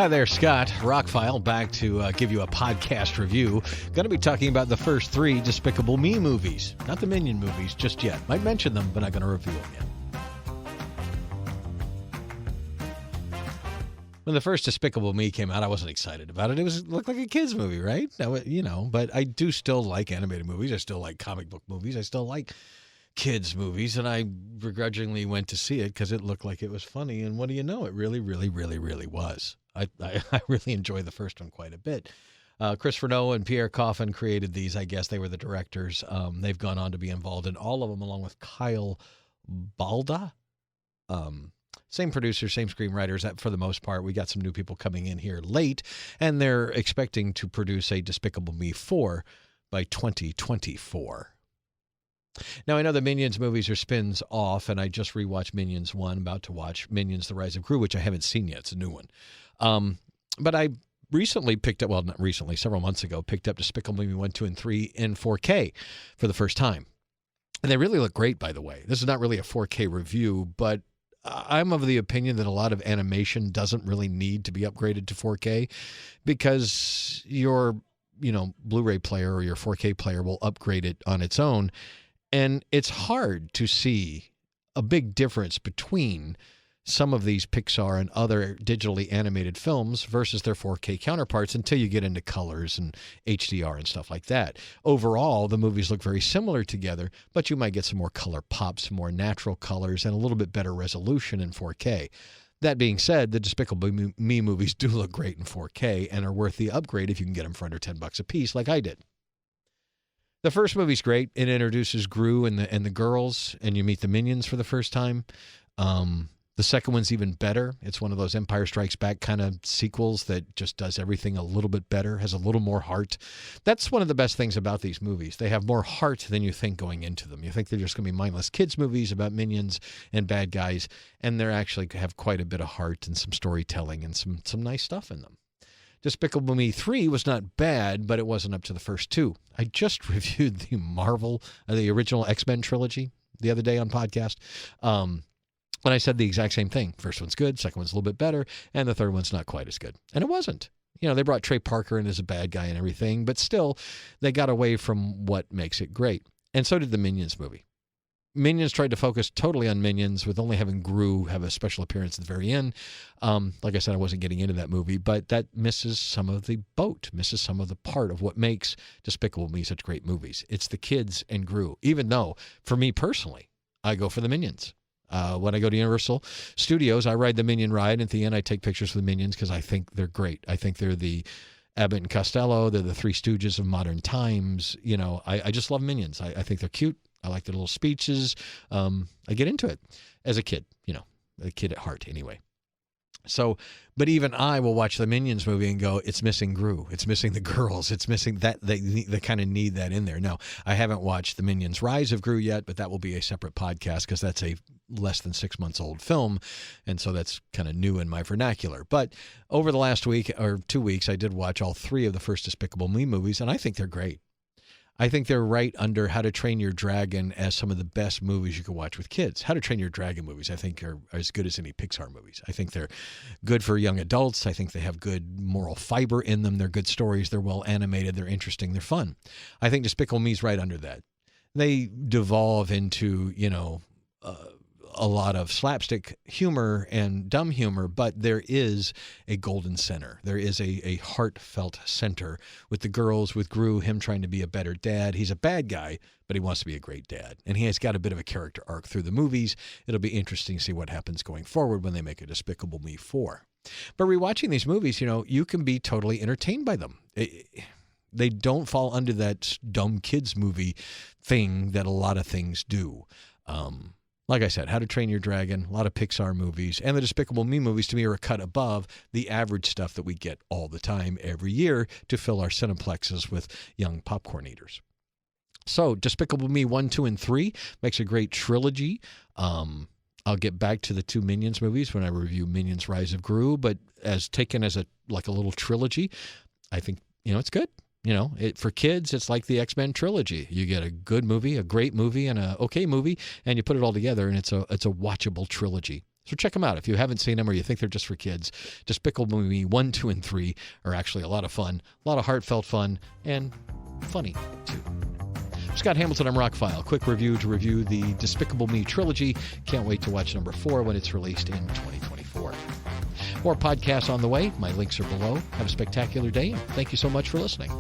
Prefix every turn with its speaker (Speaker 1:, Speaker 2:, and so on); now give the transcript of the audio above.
Speaker 1: Hi there, Scott. ROCKFILE back to give you a podcast review. Going to be talking about the first 3 Despicable Me movies. Not the Minion movies just yet. Might mention them, but not going to review them yet. When the first Despicable Me came out, I wasn't excited about it. It looked like a kid's movie, right? But I do still like animated movies. I still like comic book movies. I still like kids movies, and I begrudgingly went to see it because it looked like it was funny. And what do you know? It really, really, really, really was. I really enjoyed the first one quite a bit. Christopher Noah and Pierre Coffin created these. I guess they were the directors. They've gone on to be involved in all of them, along with Kyle Balda. Same producers, same screenwriters for the most part. We got some new people coming in here late, and they're expecting to produce a Despicable Me 4 by 2024. Now, I know the Minions movies are spins off, and I just rewatched Minions 1, about to watch Minions The Rise of Gru, which I haven't seen yet. It's a new one. But I recently picked up, well, not recently, several months ago, picked up Despicable Me 1, 2, and 3 in 4K for the first time. And they really look great, by the way. This is not really a 4K review, but I'm of the opinion that a lot of animation doesn't really need to be upgraded to 4K because your, Blu-ray player or your 4K player will upgrade it on its own. And it's hard to see a big difference between some of these Pixar and other digitally animated films versus their 4K counterparts until you get into colors and HDR and stuff like that. Overall, the movies look very similar together, but you might get some more color pops, more natural colors, and a little bit better resolution in 4K. That being said, the Despicable Me movies do look great in 4K and are worth the upgrade if you can get them for under $10 a piece like I did. The first movie's great. It introduces Gru and the girls, and you meet the Minions for the first time. The second one's even better. It's one of those Empire Strikes Back kind of sequels that just does everything a little bit better, has a little more heart. That's one of the best things about these movies. They have more heart than you think going into them. You think they're just going to be mindless kids movies about minions and bad guys, and they actually have quite a bit of heart and some storytelling and some nice stuff in them. Despicable Me 3 was not bad, but it wasn't up to the first 2. I just reviewed the original X-Men trilogy the other day on podcast. And I said the exact same thing. First one's good, second one's a little bit better, and the third one's not quite as good. And it wasn't. They brought Trey Parker in as a bad guy and everything, but still, they got away from what makes it great. And so did the Minions movie. Minions tried to focus totally on Minions with only having Gru have a special appearance at the very end. Like I said, I wasn't getting into that movie, but that misses some of the boat, misses some of the part of what makes Despicable Me such great movies. It's the kids and Gru, even though, for me personally, I go for the Minions. When I go to Universal Studios, I ride the Minion ride, and at the end I take pictures of the Minions because I think they're great. I think they're the Abbott and Costello. They're the Three Stooges of modern times. I just love Minions. I think they're cute. I like their little speeches. I get into it as a kid, a kid at heart anyway. So, but even I will watch the Minions movie and go, it's missing Gru. It's missing the girls. It's missing that. They kind of need that in there. Now, I haven't watched the Minions Rise of Gru yet, but that will be a separate podcast because that's a less than 6 months old film. And so that's kind of new in my vernacular. But over the last week or 2 weeks, I did watch all 3 of the first Despicable Me movies, and I think they're great. I think they're right under How to Train Your Dragon as some of the best movies you can watch with kids. How to Train Your Dragon movies, I think, are as good as any Pixar movies. I think they're good for young adults. I think they have good moral fiber in them. They're good stories. They're well animated. They're interesting. They're fun. I think Despicable Me's right under that. They devolve into, a lot of slapstick humor and dumb humor, but there is a golden center. There is a heartfelt center with the girls, with Gru, him trying to be a better dad. He's a bad guy, but he wants to be a great dad. And he has got a bit of a character arc through the movies. It'll be interesting to see what happens going forward when they make a Despicable Me 4. But rewatching these movies, you can be totally entertained by them. They don't fall under that dumb kids movie thing that a lot of things do. Like I said, How to Train Your Dragon, a lot of Pixar movies, and the Despicable Me movies to me are a cut above the average stuff that we get all the time every year to fill our cineplexes with young popcorn eaters. So Despicable Me 1, 2, and 3 makes a great trilogy. I'll get back to the 2 Minions movies when I review Minions Rise of Gru, but as taken as a little trilogy, I think, it's good. For kids, it's like the X-Men trilogy. You get a good movie, a great movie, and an okay movie, and you put it all together, and it's a watchable trilogy. So check them out if you haven't seen them or you think they're just for kids. Despicable Me 1, 2, and 3 are actually a lot of fun, a lot of heartfelt fun, and funny, too. Scott Hamilton, I'm ROCKFILE. Quick review to review the Despicable Me trilogy. Can't wait to watch number 4 when it's released in 2024. More podcasts on the way. My links are below. Have a spectacular day, and thank you so much for listening.